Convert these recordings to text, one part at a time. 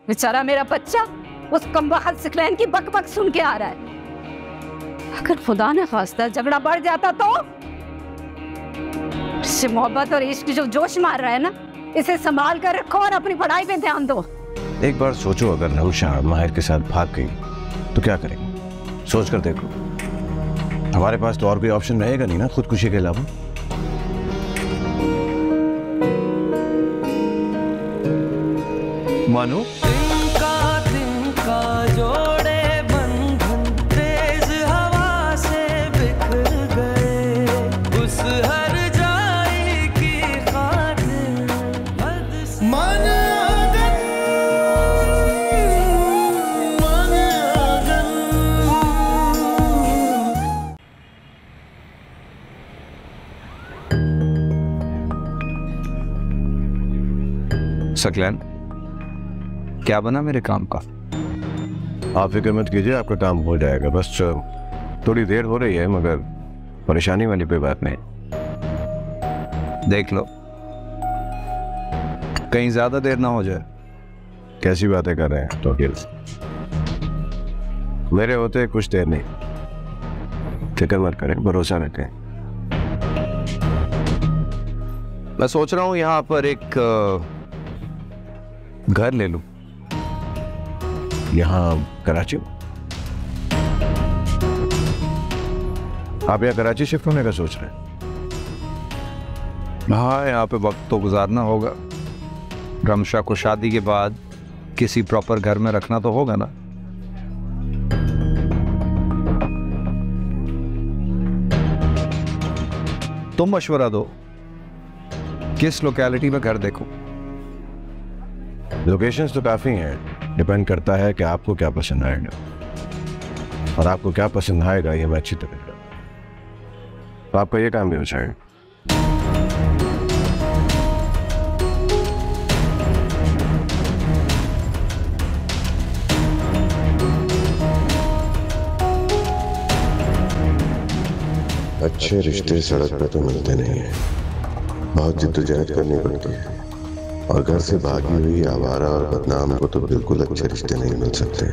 बेचारा मेरा बच्चा उस कमबख्त सकलैन की बकबक सुन के आ रहा है। अगर खुदा ने खास्ता झगड़ा बढ़ जाता तो इससे मोहब्बत और इश्क जो जोश मार रहा है ना, इसे संभाल कर रखो और अपनी पढ़ाई पे ध्यान दो। एक बार सोचो, अगर नौशान माहिर के साथ भाग गई तो क्या करेंगे? सोच कर देखो। हमारे पास तो और कोई ऑप्शन रहेगा नहीं ना खुदकुशी के अलावा। मानो सकलैन, क्या बना मेरे काम का? आप फिक्र मत कीजिए, आपका काम हो जाएगा। बस थोड़ी देर हो रही है, मगर परेशानी वाली कोई बात नहीं। देख लो कहीं ज्यादा देर ना हो जाए। कैसी बातें कर रहे हैं तोकील? मेरे होते कुछ देर नहीं, फिक्र मत करें, भरोसा रखें। मैं सोच रहा हूं यहां पर एक घर ले लूं। यहाँ कराची? आप यहाँ कराची शिफ्ट होने का सोच रहे हैं? हाँ, यहाँ पे वक्त तो गुजारना होगा। रमशा को शादी के बाद किसी प्रॉपर घर में रखना तो होगा ना। तुम मशवरा दो, किस लोकेलिटी में घर देखो? लोकेशंस तो काफ़ी हैं, डिपेंड करता है कि आपको क्या पसंद आएगा। और आपको क्या पसंद आएगा ये मैं अच्छी तरह जानता हूं, तो आपका ये काम भी हो जाएगा। अच्छे रिश्ते सड़क पर तो मिलते नहीं हैं, बहुत जिद्दोजहद करनी पड़ती है। और घर से भागी हुई आवारा और बदनाम को तो बिल्कुल अच्छे रिश्ते नहीं मिल सकते।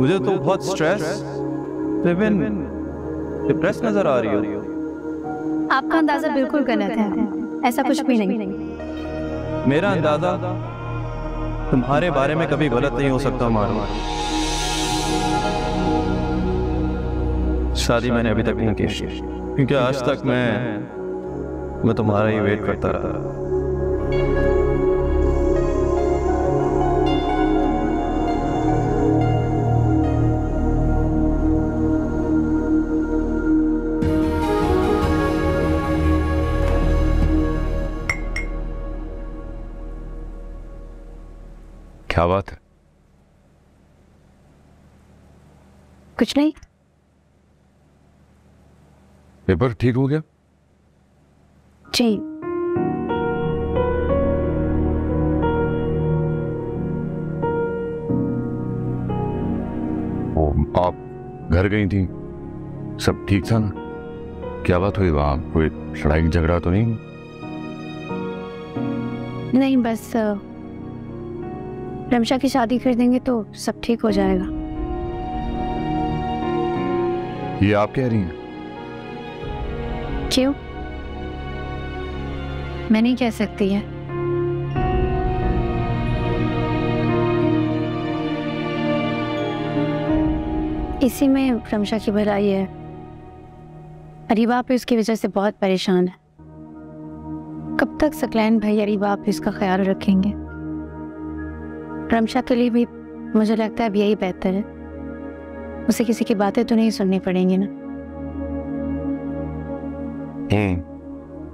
मुझे तो बहुत स्ट्रेस, इवन डिप्रेस नजर आ रही हो। आपका अंदाजा बिल्कुल गलत है, ऐसा कुछ भी नहीं। मेरा अंदाजा तुम्हारे बारे में कभी गलत नहीं हो सकता मानो। शादी मैंने अभी तक नहीं की, क्योंकि आज तक मैं तुम्हारा ही वेट करता रहा। क्या बात है? कुछ नहीं। पेपर ठीक हो गया? जी। आप घर गई थी, सब ठीक था ना? क्या बात हुई वहां? कोई लड़ाई झगड़ा तो नहीं? नहीं, बस रमशा की शादी कर देंगे तो सब ठीक हो जाएगा। ये आप कह रही हैं? क्यों? मैं नहीं कह सकती है। इसी में रमशा की भलाई है। अरीबा पे उसकी वजह से बहुत परेशान है। कब तक सकलैन भाई अरीबा पे इसका ख्याल रखेंगे? रमशा के लिए भी मुझे लगता है अब यही बेहतर है। उसे किसी की बातें तो नहीं सुननी पड़ेंगी ना।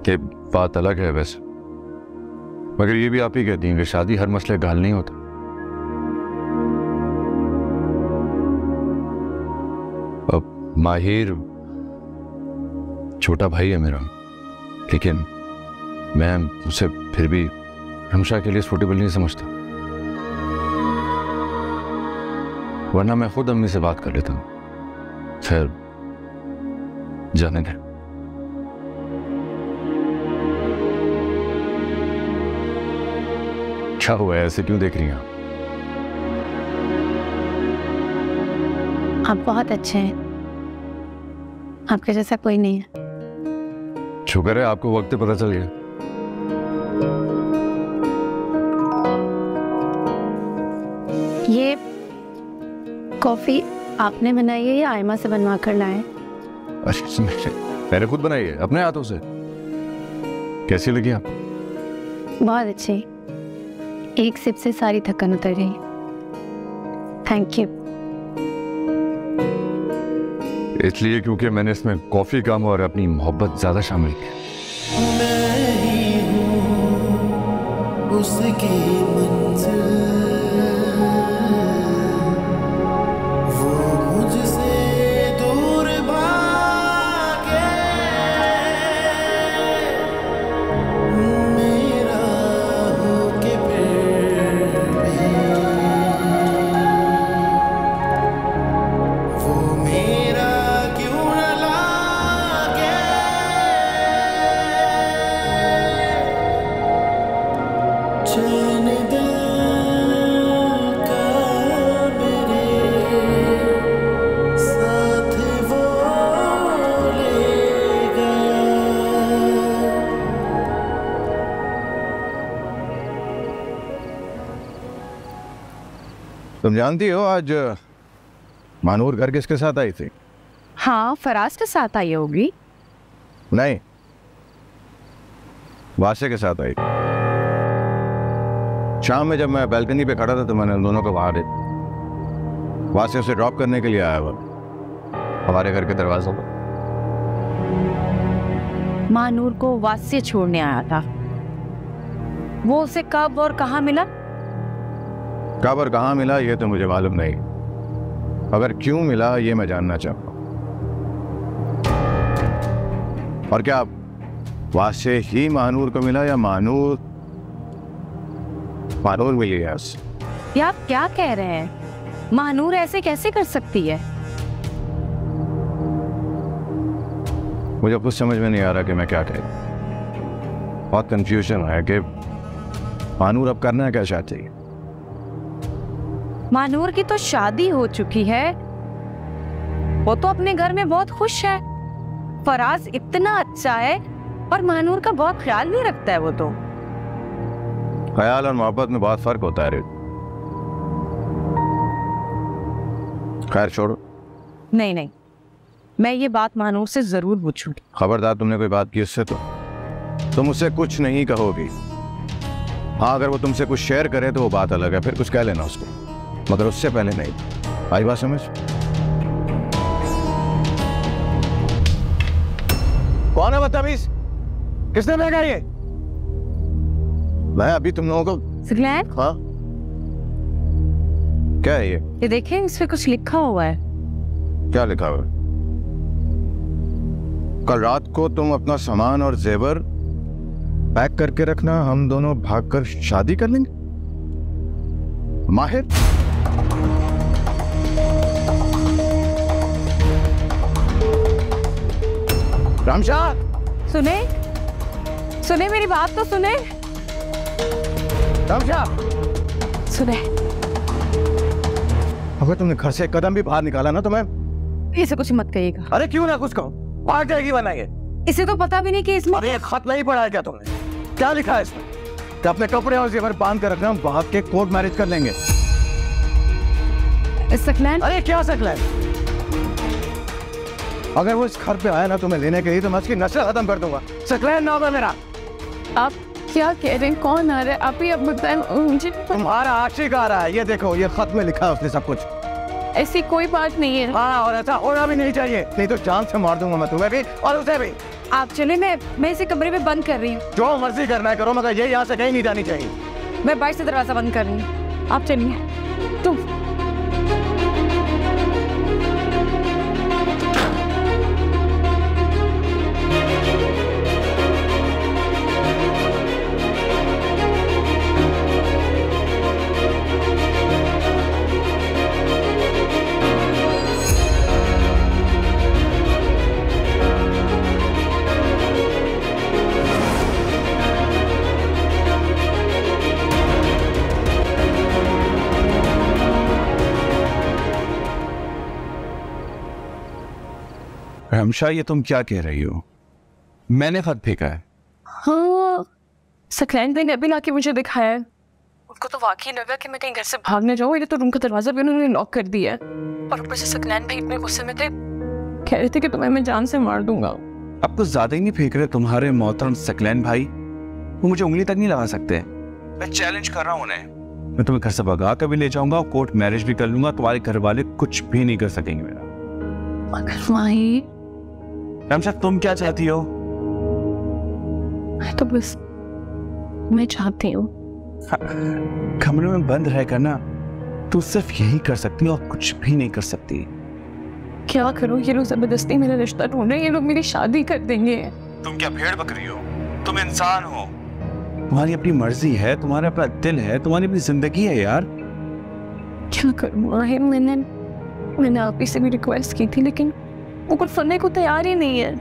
ये बात अलग है वैसे, मगर ये भी आप ही कहती हैं कि शादी हर मसले का हल नहीं होता। अब माहिर छोटा भाई है मेरा, लेकिन मैं उसे फिर भी हमेशा के लिए सूटेबल नहीं समझता, वरना मैं खुद अम्मी से बात कर लेता हूं। फिर जाने दें। क्या हुआ है, ऐसे क्यों देख रही हैं आप बहुत अच्छे हैं, आपके जैसा कोई नहीं है। शुक्र है आपको वक्त पे पता चल गया। ये कॉफी आपने बनाई है या आयमा से बनवा कर लाए? अच्छा, मैंने खुद बनाई है अपने हाथों से। कैसी लगी आपको? बहुत अच्छी, एक सिप से सारी थकान उतर गई। Thank you. इसलिए क्योंकि मैंने इसमें कॉफी कम और अपनी मोहब्बत ज्यादा शामिल की। मैं ही हूँ उसकी मंजिल, वो मुझसे दूर भागे, मेरा होके फिर भी वो मेरा क्यों न लागे। चैन दिल का मेरे साथ वो ले गया। तुम जानती हो आज मानूर घर किसके साथ आई थी? हाँ, फराज के साथ आई होगी। नहीं, वासे के साथ आई। शाम में जब मैं बैल्कनी पे खड़ा था तो मैंने उन दोनों को बाहर देखा। वासे उसे ड्रॉप करने के लिए आया हुआ हमारे घर के दरवाजे पर। मानूर को वास्य छोड़ने आया था। वो उसे कब और कहाँ मिला? कब और कहाँ मिला ये तो मुझे मालूम नहीं, अगर क्यों मिला ये मैं जानना चाहता हूँ। और क्या वासे ही मानूर को मिला या मानूर मिली है उससे? ये आप क्या कह रहे हैं? मानूर ऐसे कैसे कर सकती है? मुझे कुछ समझ में नहीं आ रहा कि मैं क्या कहूं। बहुत कंफ्यूजन है कि मानूर अब करना क्या चाहती है। मानूर की तो शादी हो चुकी है, वो तो अपने घर में बहुत खुश है। फराज इतना अच्छा है और मानूर का बहुत ख्याल भी रखता है वो तो। ख्याल और मोहब्बत में बहुत फर्क होता है रे। खैर छोड़ो। नहीं नहीं, मैं ये बात मानूर से जरूर पूछूंगी। खबरदार तुमने कोई बात की उससे तो तुम उससे कुछ नहीं कहोगी। हाँ, अगर वो तुमसे कुछ शेयर करे तो वो बात अलग है, फिर कुछ कह लेना उसको, मगर उससे पहले नहीं। आई बात समझ? कौन है बदतमीज? किसने भेजा ये? मैं अभी तुम लोगों को। सिग्लैन, हाँ, क्या है ये देखें, इस पे कुछ लिखा हुआ है। क्या लिखा हुआ? कल रात को तुम अपना सामान और जेवर पैक करके रखना, हम दोनों भागकर शादी कर लेंगे। माहिर, रामशाह, सुने सुने, मेरी बात तो सुने। रामशाह, सुने, अगर तुमने घर से एक कदम भी बाहर निकाला ना तो मैं। इसे कुछ मत कहिएगा। अरे क्यों ना कुछ कहो, भाग जाएगी बनाइए। इसे तो पता भी नहीं कि इसमें। अरे ये खत नहीं पढ़ा है क्या तुमने? क्या लिखा है इसमें? तो अपने कपड़े और जेवर बांध कर रखना, हम भाग के कोर्ट मैरिज कर लेंगे। सकलैन, अरे क्या सकला है? अगर वो इस घर पे आया ना तुम्हें लेने के लिए तो मैं उसकी नस्ल खत्म कर दूंगा। सकलैन नाम है मेरा। आप क्या कह रहे हैं? कौन आ रहा है? आप ही अब बताएं मुझे। तुम्हारा आशिक आ रहा है, ये देखो, ये खत में लिखा है उसने सब कुछ। ऐसी कोई बात नहीं है। हाँ, और ऐसा होना भी नहीं चाहिए, नहीं तो जान से मार दूंगा मैं तुम्हें भी और उसे भी। आप चले, मैं इसे कमरे में बंद कर रही हूँ। जो मर्जी करना है करो, मगर ये यहाँ से कहीं नहीं जानी चाहिए। मैं बाहर से दरवाजा बंद कर रही हूँ, आप चलिए। तुम हमशा, ये तुम क्या कह रही हो? मैंने खत फेंका है। हाँ, सकलैन भाई ने अभी लाके मुझे दिखाया है। उनको तो वाकई लगा कि मैं कहीं घर से भागने जाऊँ। ये तो रूम का दरवाजा भी उन्होंने लॉक कर दिया है। और ऊपर से सकलैन भाई इतने गुस्से में थे, कह रहे थे कि तुम्हें मैं जान से मार दूंगा। अब तो ज्यादा ही नहीं फेंक रहे तुम्हारे मोहतरम सकलैन भाई। वो मुझे उंगली तक नहीं लगा सकते। मैं चैलेंज कर रहा हूँ उन्हें। मैं तुम्हें घर से भगा कर भी ले जाऊंगा, कोर्ट मैरिज भी कर लूंगा। तुम्हारे घर वाले कुछ भी नहीं कर सकेंगे मेरा। मगर माही, हमशा, तुम क्या चाहती हो? मैं तो बस मैं चाहती हूँ कमरे में बंद रहकर ना तू सिर्फ यही कर सकती हो और कुछ भी नहीं कर सकती। क्या करूँ? ये लोग जबरदस्ती मेरा रिश्ता ढूंढ रहे हैं। ये लोग मेरी शादी कर देंगे। तुम क्या भेड़ बकरी हो? तुम इंसान हो। तुम्हारी अपनी मर्जी है, तुम्हारा अपना दिल है, तुम्हारी अपनी जिंदगी है यार। क्या करूँ माहिर, मैंने आप ही से भी रिक्वेस्ट की थी, लेकिन वो कुछ सुनने को तैयार ही नहीं है।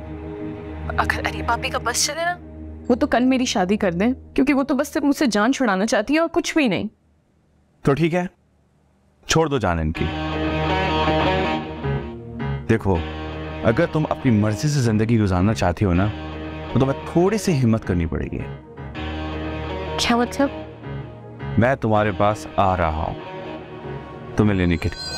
अगर अरीबा भी का बस चले ना, वो तो कल मेरी शादी कर दें, क्योंकि वो तो बस सिर्फ मुझसे जान छुड़ाना चाहती है और कुछ भी नहीं। तो ठीक है, छोड़ दो जान इनकी। देखो, अगर तुम अपनी मर्जी से जिंदगी गुजारना चाहती हो ना, तो तुम्हें थोड़ी सी हिम्मत करनी पड़ेगी। क्या मतलब? मैं तुम्हारे पास आ रहा हूं तुम्हें लेने के लिए।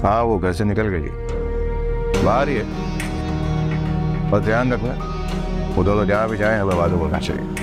हाँ, वो घर से निकल गई, बाहर ही है। और ध्यान रखना, वो दोनों जहाँ भी जाए हमें मालूम होना चाहिए।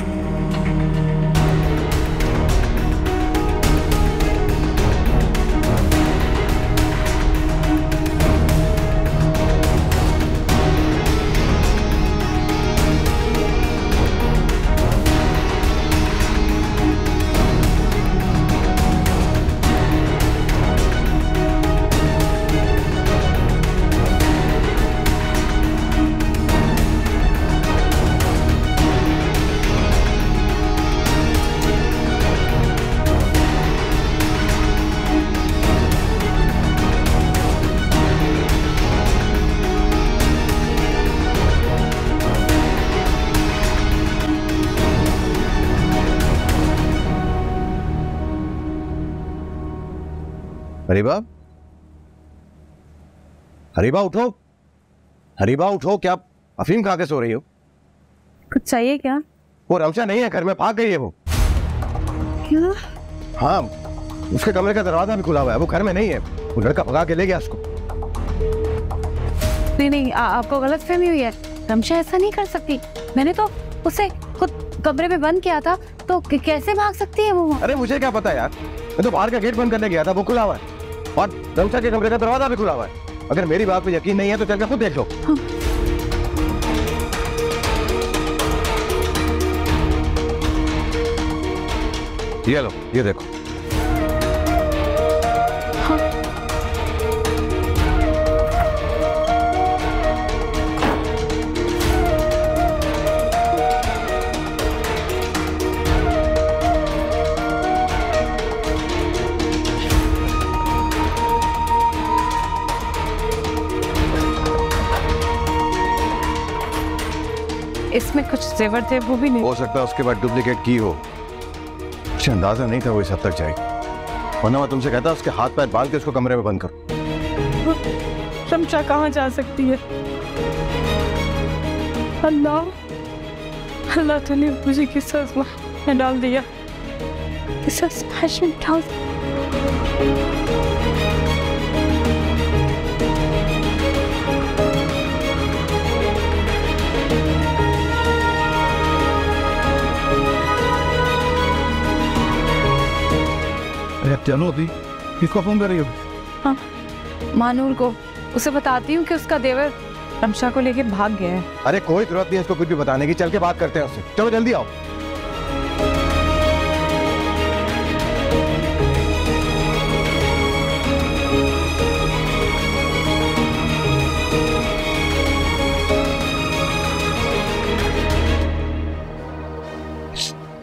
हरीबा, हरीबा उठो, हरीबा उठो। क्या अफीम खा के सो रही हो? कुछ चाहिए क्या? वो रमशा नहीं है घर में, भाग गई है वो। क्या? हाँ, उसके कमरे का दरवाजा भी खुला हुआ है, वो घर में नहीं है। वो लड़का भगा के ले गया उसको। नहीं, आपको गलतफहमी हुई है। रमशा ऐसा नहीं कर सकती। मैंने तो उसे खुद कमरे में बंद किया था, तो कैसे भाग सकती है वो? अरे मुझे क्या पता यार, मैं तो बाहर का गेट बंद करने गया था, वो खुला हुआ है। और रमशा के कमरे का दरवाजा भी खुला हुआ है। अगर मेरी बात पे यकीन नहीं है तो चल के खुद देख लो। हाँ। ये लो, ये देखो। हाँ। इसमें कुछ जेवर थे, वो भी नहीं। हो सकता है उसके बाद डुप्लीकेट की हो। मुझे अंदाजा नहीं था वो इस हद तक जाएगी, वरना मैं तुमसे कहता उसके हाथ पैर बांध के उसको कमरे में बंद करो। रमशा कहाँ जा सकती है? अल्लाह, अल्लाह तूने मुझे किस आज़माइश में डाल दिया, किस आज़माइश में डाल दिया। चलो अभी किसको फोन कर रही हो? हाँ, मानूर को। उसे बताती हूँ कि उसका देवर रमशा को लेके भाग गया है। अरे कोई जरूरत नहीं है इसको कुछ भी बताने की, चल के बात करते हैं उससे। चलो जल्दी आओ।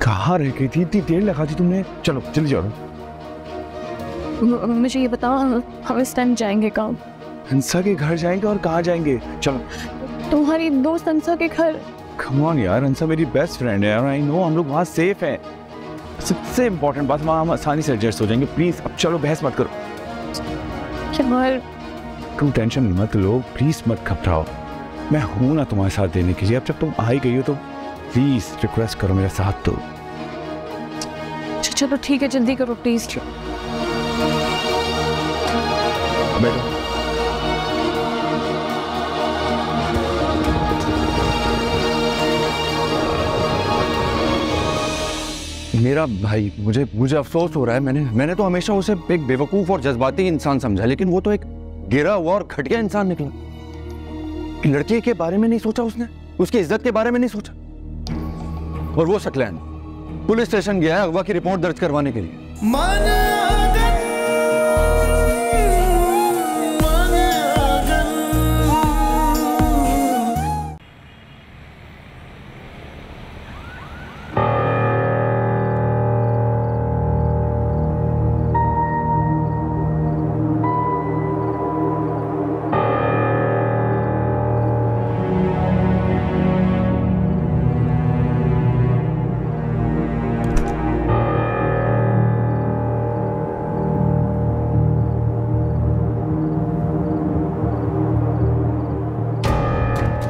कहाँ रह गई थी? इतनी देर लगा दी तुमने। चलो जल्दी चलो। मुझे ये बताओ, हम इस टाइम जाएंगे कहाँ? हंसा के घर जाएंगे। और कहाँ जाएंगे? चलो। तुम्हारी दोस्त हंसा के घर। कम ऑन यार, हंसा मेरी बेस्ट फ्रेंड है। आई नो हम लोग वहाँ सेफ हैं। सबसे इम्पोर्टेंट बात, वहाँ हम आसानी से एडजस्ट हो जाएंगे। प्लीज अब चलो, बहस मत करो। यार तुम टेंशन मत लो, प्लीज मत घबराओ। मैं हूं ना तुम्हारे साथ देने के लिए। अब जब तुम आ ही गई हो तो प्लीज रिक्वेस्ट करो, मेरा साथ दो। चलो ठीक है, जल्दी करो प्लीज। बैठो। मेरा भाई, मुझे अफसोस हो रहा है। मैंने तो हमेशा उसे एक बेवकूफ और जज्बाती इंसान समझा, लेकिन वो तो एक गिरा हुआ और घटिया इंसान निकला। लड़के के बारे में नहीं सोचा उसने, उसकी इज्जत के बारे में नहीं सोचा। और वो सकलैन पुलिस स्टेशन गया है अगवा की रिपोर्ट दर्ज करवाने के लिए।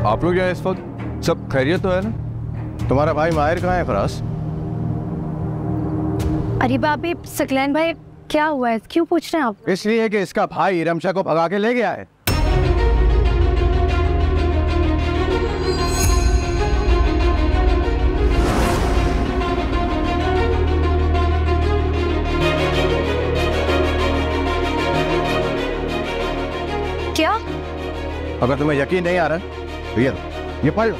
आप लोग यहाँ इस वक्त सब खैरियत तो है ना? तुम्हारा भाई माहिर कहाँ है फराज? अरे बाबे, सकलैन भाई क्या हुआ है? क्यों पूछ रहे हैं आप? इसलिए कि इसका भाई रमशा को भगा के ले गया है। क्या? अगर तुम्हें यकीन नहीं आ रहा तो ये पढ़ लो।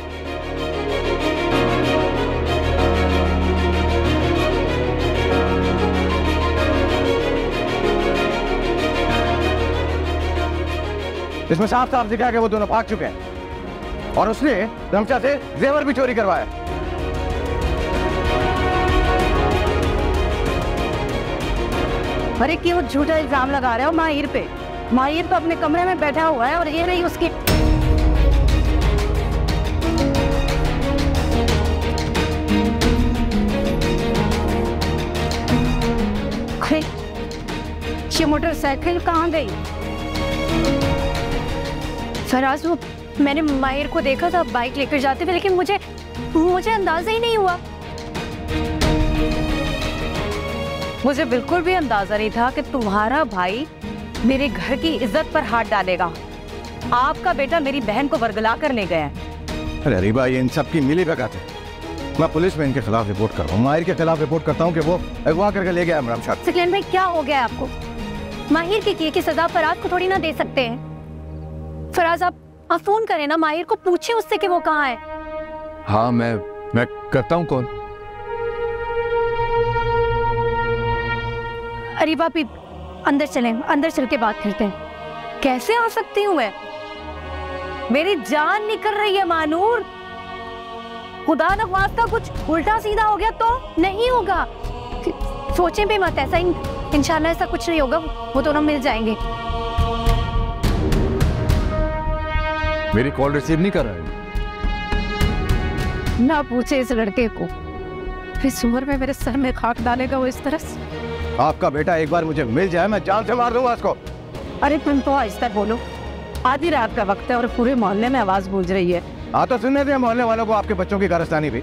इसमें साफ साफ दिखा कि वो दोनों भाग चुके हैं और उसने रमशा से जेवर भी चोरी करवाया। अरे क्यों झूठा इल्जाम लगा रहे हो माहिर पे? माहिर तो अपने कमरे में बैठा हुआ है और ये रही उसकी। ये मोटरसाइकिल कहाँ गई? फराज, वो मैंने माहिर को देखा था बाइक लेकर जाते हुए, लेकिन मुझे अंदाजा ही नहीं हुआ। मुझे बिल्कुल भी अंदाजा नहीं था कि तुम्हारा भाई मेरे घर की इज्जत पर हाथ डालेगा। आपका बेटा मेरी बहन को वर्गला कर ले गया है। अरे रीबा, ये इन सब की मिली भगत है। मैं पुलिस में इनके खिलाफ रिपोर्ट कर रहा हूँ। माहिर के खिलाफ रिपोर्ट करता हूँ कि वो अगवा करके ले गया रमशा। सकलैन भाई, क्या हो गया आपको? माहिर के किए की सजा फराज को थोड़ी ना दे सकते हैं। फराज, आप फोन करें ना माहिर को, पूछे उससे कि वो कहाँ है। हाँ, मैं करता हूँ। कौन? अरे बापी, अंदर चलें, अंदर चल के बात करते हैं। कैसे आ सकती हूँ मैं? मेरी जान निकल रही है मानूर। खुदा न ख्वास्ता कुछ उल्टा सीधा हो गया तो नहीं होगा। सोचें भी मत, ऐसा इंशाल्लाह ऐसा कुछ नहीं होगा। वो दोनों मिल जाएंगे। मेरी कॉल रिसीव नहीं कर रहा है। ना पूछे इस लड़के को, इस उम्र में मेरे सर में खाक डालेगा वो इस तरह से। आपका बेटा एक बार मुझे मिल जाए, मैं जान से मार दूंगा उसको। अरे तुम तो आहिस्ता बोलो, आधी रात का वक्त है और पूरे मोहल्ले में आवाज गूंज रही है। हाँ तो सुनने दे मोहल्ले वालों को आपके बच्चों की कारस्तानी भी।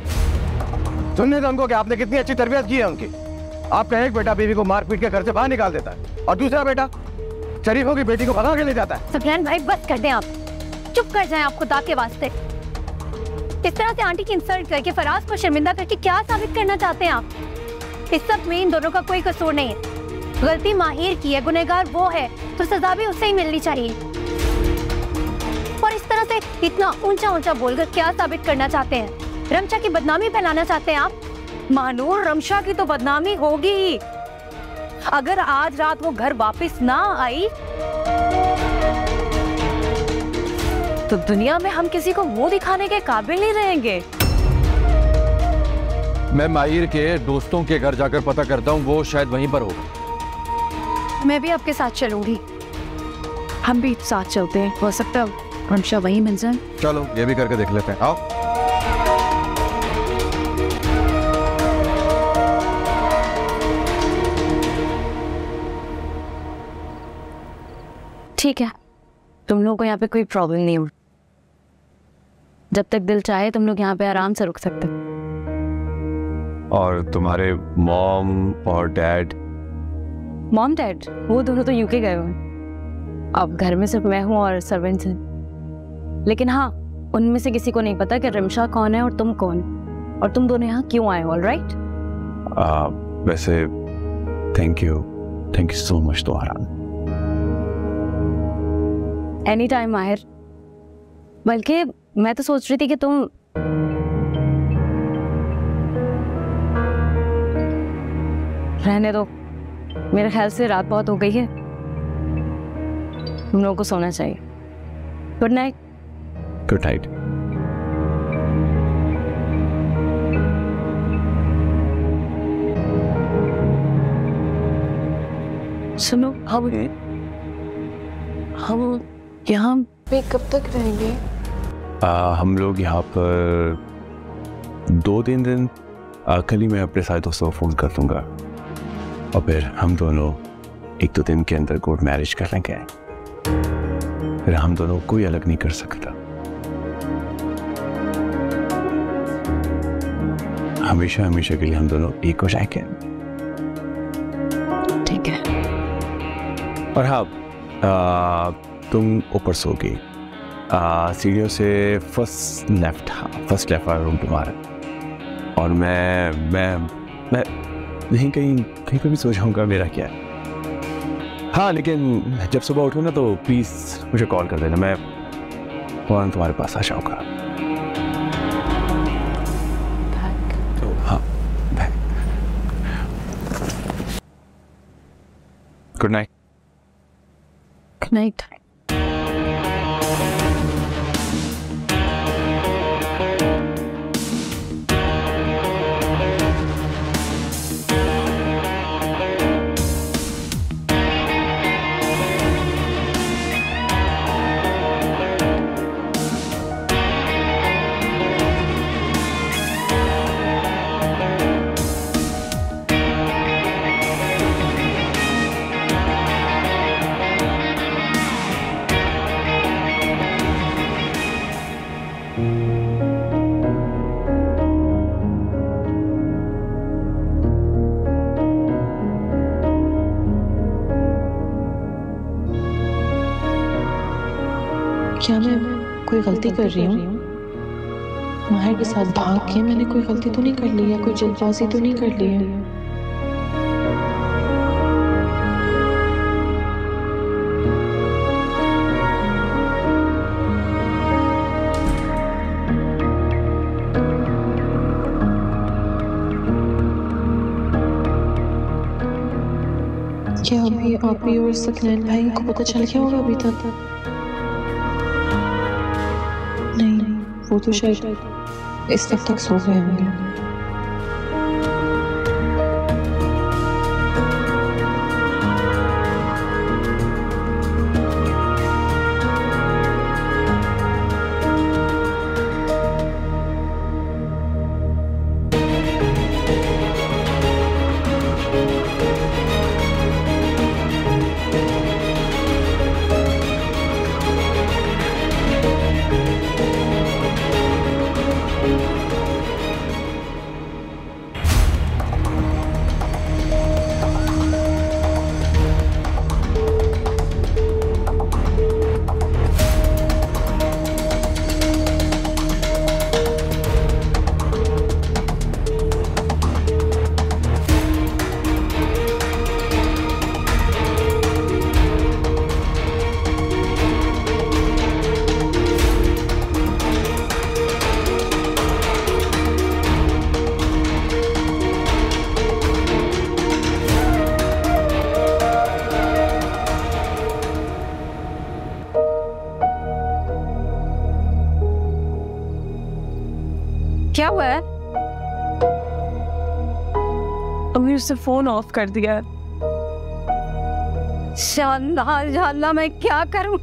सुनने दे उनको कि आपने कितनी अच्छी तरबियत की है उनकी। आपका एक बेटा बीवी को मार पीट के घर से बाहर निकाल देता है और दूसरा बेटा शरीफों की बेटी को भगा के ले जाता है। सकलैन भाई, बस कर दें आप, चुप कर जाएं आप खुदा के वास्ते। इस तरह से आंटी की इंसल्ट करके, फराज को शर्मिंदा करके क्या साबित करना चाहते हैं आप? इस सब में इन दोनों का कोई कसूर नहीं है। गलती माहिर की है, गुनहगार वो है, तो सजा भी उससे ही मिलनी चाहिए। और इस तरह से इतना ऊंचा ऊंचा बोलकर क्या साबित करना चाहते हैं? रमशा की बदनामी फैलाना चाहते हैं आप? मानूर, रमशा की तो बदनामी होगी ही। अगर आज रात वो घर वापस ना आई तो दुनिया में हम किसी को मुंह दिखाने के काबिल नहीं रहेंगे। मैं माहिर के दोस्तों के घर जाकर पता करता हूँ, वो शायद वहीं पर होगा। मैं भी आपके साथ चलूंगी। हम भी साथ चलते हैं, हो सकता है रमशा वहीं मिल जाए। चलो, ये भी करके देख लेते हैं। आओ। ठीक है, तुम लोगों को यहाँ पे कोई प्रॉब्लम नहीं हो। जब तक दिल चाहे तुम लोग यहाँ पे आराम से रुक सकते। और तुम्हारे मॉम और डैड? मॉम डैड वो दोनों तो यूके गए हुए हैं। अब घर में सिर्फ मैं हूँ और सर्वेंट्स हैं। लेकिन हाँ, उनमें से किसी को नहीं पता कि रमशा कौन है और तुम कौन, और तुम दोनों यहाँ क्यों आए हो। ऑलराइट? वैसे थैंक यू सो मच दोहरान। Any time Mahir. बल्कि मैं तो सोच रही थी कि तुम रहने दो, मेरे ख्याल से रात बहुत हो गई है, तुम लोगों को सोना चाहिए। Good night. Good night. सुनो, हम यहाँ पे कब तक रहेंगे? हम लोग यहाँ पर 2-3 दिन। कल ही मैं अपने सारे दोस्तों को फ़ोन कर दूंगा और फिर हम दोनों 1-2 दिन के अंदर कोर्ट मैरिज कर लेंगे। फिर हम दोनों कोई अलग नहीं कर सकता। हमेशा हमेशा के लिए हम दोनों एक हो जाएंगे। ठीक है। और हाँ, तुम ऊपर सोगी, सीढ़ियों से फर्स्ट लेफ्ट, हाँ फर्स्ट लेफ्ट वाला रूम तुम्हारा। और मैं नहीं कहीं पे भी सो जाऊंगा, मेरा क्या है। हाँ लेकिन जब सुबह उठूँ ना तो प्लीज़ मुझे कॉल कर देना, मैं फौरन तुम्हारे पास आ जाऊँगा। तो हाँ bag. Good night. Good night. क्या मैं कोई गलती कर रही हूँ? माहिर के साथ भाग के मैंने कोई गलती तो नहीं कर ली या कोई जल्दबाजी तो नहीं कर ली है? क्या अभी आप भी और सकलैन भाई को पता चल गया होगा अभी तक? नहीं, वो तो शायद इस वक्त तक सो गए होंगे। क्या हुआ है? अभी उसने फोन ऑफ कर दिया। शाला मैं क्या करूं,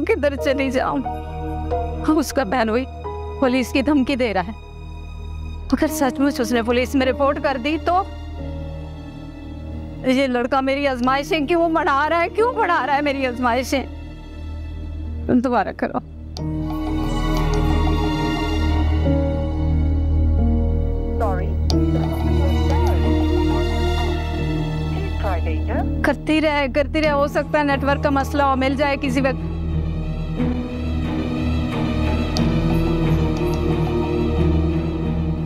किधर चली जाऊं? उसका बहन हुई पुलिस की धमकी दे रहा है। अगर सचमुच उसने पुलिस में रिपोर्ट कर दी तो ये लड़का मेरी आजमाइशें क्यों बढ़ा रहा है मेरी आजमाइशें। दोबारा करो। करती रहे, हो सकता है नेटवर्क का मसला हो, मिल जाए किसी वक्त।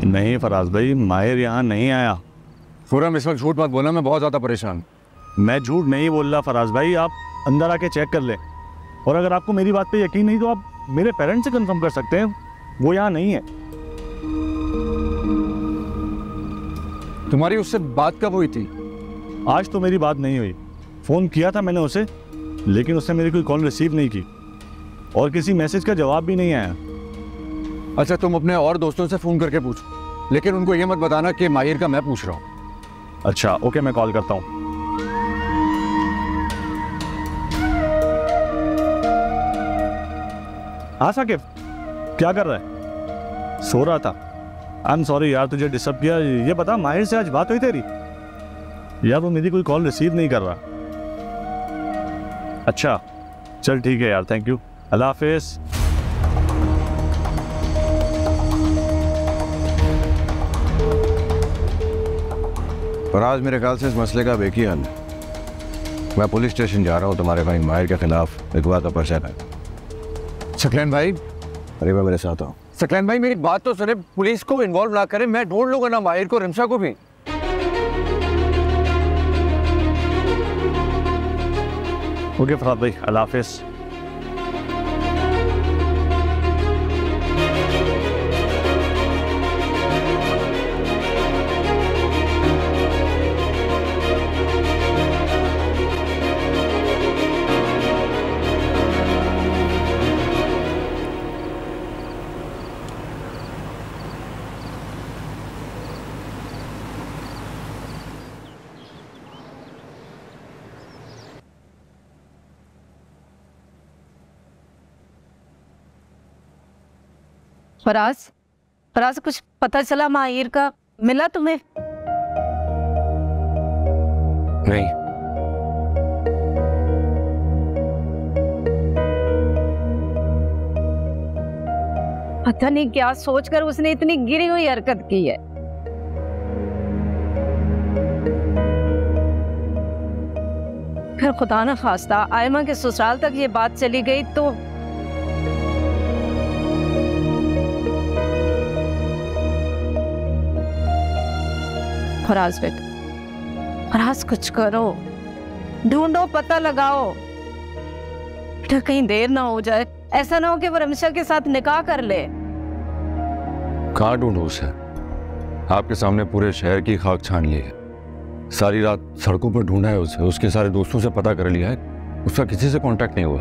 नहीं फराज भाई, माहिर यहाँ नहीं आया। खुर्रम इस वक्त झूठ मत बोलना, मैं बहुत ज्यादा परेशान। मैं झूठ नहीं बोल रहा फराज भाई, आप अंदर आके चेक कर लें। और अगर आपको मेरी बात पे यकीन नहीं तो आप मेरे पेरेंट्स से कंफर्म कर सकते हैं, वो यहाँ नहीं है। तुम्हारी उससे बात कब हुई थी? आज तो मेरी बात नहीं हुई। फ़ोन किया था मैंने उसे, लेकिन उसने मेरी कोई कॉल रिसीव नहीं की और किसी मैसेज का जवाब भी नहीं आया। अच्छा, तुम अपने और दोस्तों से फ़ोन करके पूछो, लेकिन उनको ये मत बताना कि माहिर का मैं पूछ रहा हूँ। अच्छा ओके, मैं कॉल करता हूँ। हाँ साकिब, क्या कर रहा है? सो रहा था। आई एम सॉरी यार तुझे डिस्टर्ब किया। ये बता, माहिर से आज बात हुई तेरी? यार वो मेरी कोई कॉल रिसीव नहीं कर रहा। अच्छा चल ठीक है यार, थैंक यू, अल्लाह हाफिज़। फराज, मेरे ख्याल से इस मसले का अब एक ही हल है। मैं पुलिस स्टेशन जा रहा हूँ तुम्हारे भाई माहिर के खिलाफ अगवा का पर्चा है। सकलैन भाई, अरे मैं मेरे साथ हूँ। सकलैन भाई मेरी बात तो सुने, पुलिस को इन्वॉल्व ना करें, मैं ढूंढ लूंगा ना माहिर को, रिमशा को भी। ओके फराद भाई, अल्लाह हाफिज़। फराज, फराज कुछ पता चला माहिर का? मिला तुम्हें? नहीं। पता नहीं क्या सोचकर उसने इतनी गिरी हुई हरकत की है। फिर खुदा न खास्ता आयमा के ससुराल तक ये बात चली गई तो फराज बेटा, फराज कुछ करो, ढूंढो, पता लगाओ बेटा, कहीं देर ना हो जाए। ऐसा ना हो कि वो रमशा के साथ निकाह कर ले। कहाँ ढूंढूं उसे? आपके सामने पूरे शहर की खाक छान ली है, सारी रात सड़कों पर ढूंढा है उसे, उसके सारे दोस्तों से पता कर लिया है, उसका किसी से कांटेक्ट नहीं हुआ।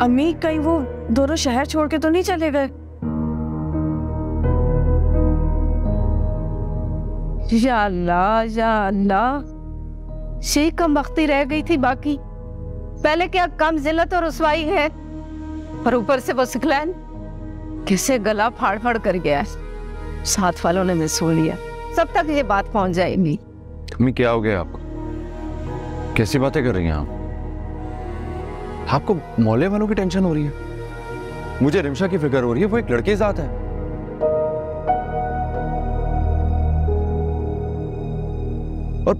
अम्मी कहीं वो दोनों शहर छोड़ के तो नहीं चले गए? या अल्लाह, या अल्लाह, शेख कम वक्ती रह गई थी बाकी। पहले क्या कम जिल्लत और रुसवाई है, और ऊपर से वो सकलैन किसे गला फाड़ फाड़ कर गया। साथ वालों ने मिस हो लिया, सब तक ये बात पहुंच जाएगी। अम्मी क्या हो गया आपको? कैसी बातें कर रही हैं आप? आपको मोहल्ले वालों की टेंशन हो रही है? मुझे रिमशा की फिक्र हो रही है, वो एक लड़के के साथ है। और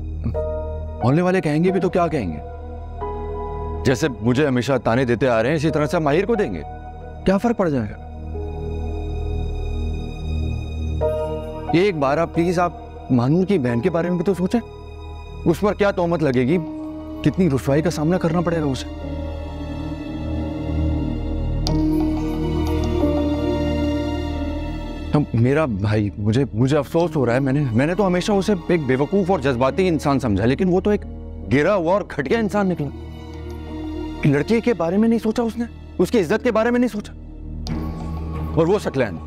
मोहल्ले वाले कहेंगे भी तो क्या कहेंगे? जैसे मुझे हमेशा ताने देते आ रहे हैं, इसी तरह से माहिर को देंगे, क्या फर्क पड़ जाएगा? एक बार आप प्लीज आप मानूर की बहन के बारे में भी तो सोचें, उस पर क्या तोहमत लगेगी, कितनी रुसवाई का सामना करना पड़ेगा उसे। मेरा भाई, मुझे अफसोस हो रहा है, मैंने तो हमेशा उसे एक बेवकूफ और जज्बाती इंसान समझा, लेकिन वो तो एक गिरा हुआ और घटिया इंसान निकला। लड़के के बारे में नहीं सोचा उसने, उसकी इज्जत के बारे में नहीं सोचा। और वो सकलैन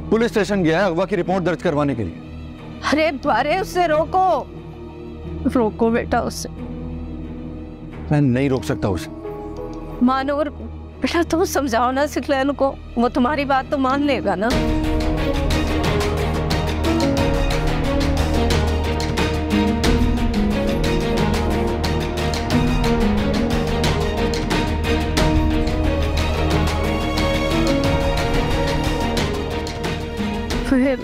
पुलिस स्टेशन गया है अगवा की रिपोर्ट दर्ज करवाने के लिए। अरे द्वारे उससे रोको, रोको बेटा उससे। मैं नहीं रोक सकता उसे। मानूर बेटा, तुम समझाओ ना सकलैन को, वो तुम्हारी बात तो मान लेगा ना।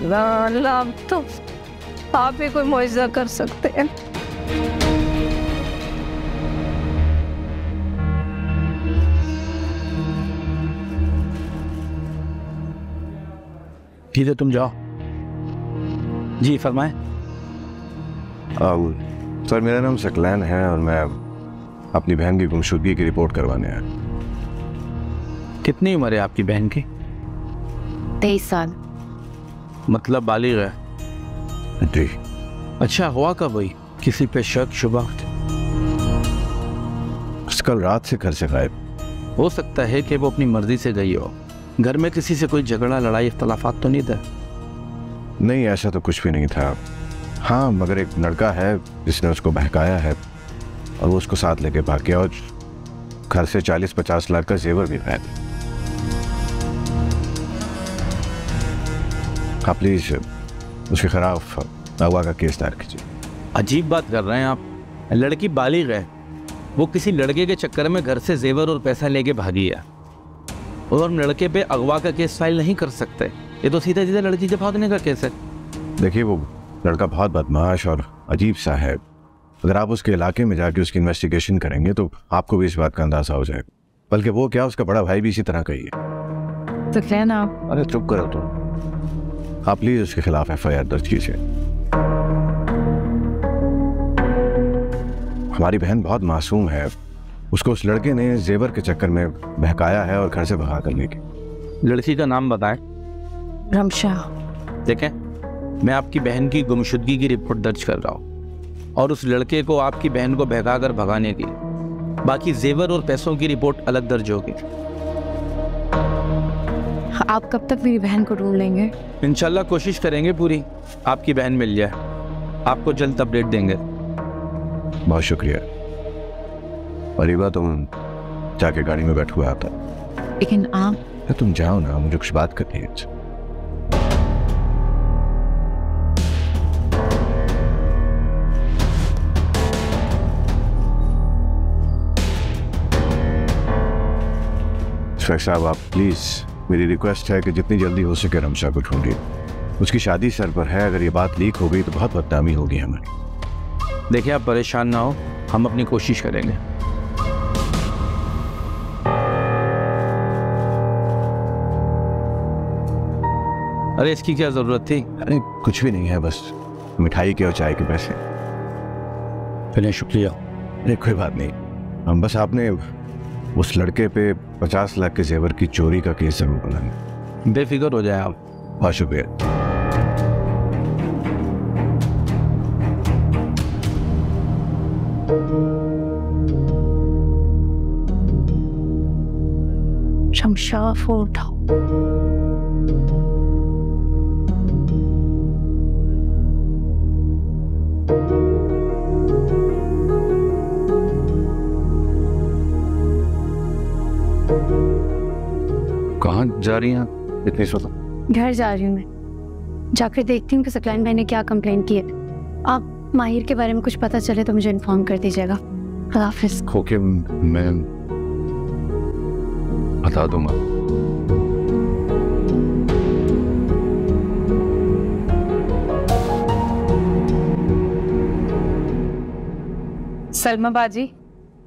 अल्लाह, तो आप भी कोई मुआवजा कर सकते हैं। ठीक है, तुम जाओ। जी फरमाएं। सर मेरा नाम सकलैन है और मैं अपनी बहन की गुमशुदगी की रिपोर्ट करवाने आया। कितनी उम्र है आपकी बहन की? 23 साल। मतलब बालिग है? जी। अच्छा, हुआ कब हुई? किसी पे शक शुबा? कल रात से घर से गायब। हो सकता है कि वो अपनी मर्जी से गई हो। घर में किसी से कोई झगड़ा लड़ाई इख्तलाफात तो नहीं था? नहीं, ऐसा तो कुछ भी नहीं था। हाँ, मगर एक लड़का है जिसने उसको बहकाया है और वो उसको साथ लेके भाग गया और घर से 40-50 लाख का जेवर भी गायब। आप प्लीज उसके खिलाफ अगवा का केस दायर कीजिए। अजीब बात कर रहे हैं आप। लड़की बालिग है, वो किसी लड़के के चक्कर में घर से जेवर और पैसा लेके भागी है, और हम लड़के पे अगवा का केस फाइल नहीं कर सकते। ये तो सीधा सीधा लड़की से भागने का केस है। देखिए, वो लड़का बहुत बदमाश और अजीब सा है, अगर आप उसके इलाके में जाके उसकी इन्वेस्टिगेशन करेंगे तो आपको भी इस बात का अंदाजा हो जाएगा। बल्कि वो क्या, उसका बड़ा भाई भी इसी तरह का ही है। तो कहना आप। अरे चुप करो तो। आप प्लीज उसके खिलाफ FIR दर्ज कीजिए। हमारी बहन बहुत मासूम है, उसको उस लड़के ने जेवर के चक्कर में बहकाया है और घर से भगा कर लेके। लड़की का नाम बताएं। रमशा। देखें, मैं आपकी बहन की गुमशुदगी की रिपोर्ट दर्ज कर रहा हूँ और उस लड़के को आपकी बहन को बहकाकर भगाने की, बाकी जेवर और पैसों की रिपोर्ट अलग दर्ज होगी। आप कब तक मेरी बहन को ढूंढ लेंगे? इंशाल्लाह कोशिश करेंगे पूरी आपकी बहन मिल जाए, आपको जल्द अपडेट देंगे। बहुत शुक्रिया। अरीबा तुम जाके गाड़ी में बैठ हुआ आता। लेकिन आप तुम जाओ ना, मुझे कुछ बात करनी है। इंस्पेक्टर साहब, आप प्लीज, मेरी रिक्वेस्ट है कि जितनी जल्दी हो सके रमशा को ढूंढिए। उसकी शादी सर पर है, अगर ये बात लीक हो गई तो बहुत बदनामी होगी हमें। देखिए, आप परेशान ना हो, हम अपनी कोशिश करेंगे। अरे इसकी क्या जरूरत थी? अरे कुछ भी नहीं है, बस मिठाई के और चाय के पैसे। चलिए, शुक्रिया। अरे कोई बात नहीं, हम बस आपने उस लड़के पे 50 लाख के जेवर की चोरी का केस जरूर बनाएंगे। बेफिक्र हो जाए आप। बहुत शुक्रिया। शमशा, फोन उठाओ। कहाँ जा रही हैं आप इतनी सुबह? घर जा रही हूँ मैं, जाकर देखती हूँ कि सकलाइन भाई ने क्या कंप्लेन की है। आप माहिर के बारे में कुछ पता चले तो मुझे इन्फॉर्म कर दीजिएगा। अल्लाह हाफिज़। ओके, मैं बता दूंगा। सलमा बाजी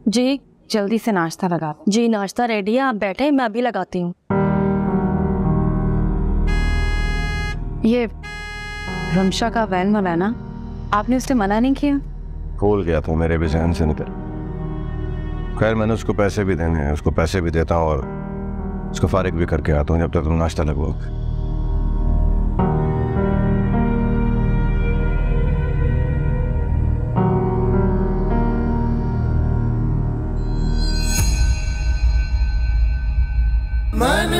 जी, जल्दी से नाश्ता लगा। जी नाश्ता रेडी है, आप बैठे, मैं अभी लगाती हूँ। ये रमशा का वैन वाला ना, आपने उससे मना नहीं किया? भूल गया था, मेरे भी जहन से निकल। खैर, मैंने उसको पैसे भी देने हैं, उसको पैसे भी देता हूँ और उसको फारिग भी करके आता हूँ जब तक तुम नाश्ता लगवाओगे। मन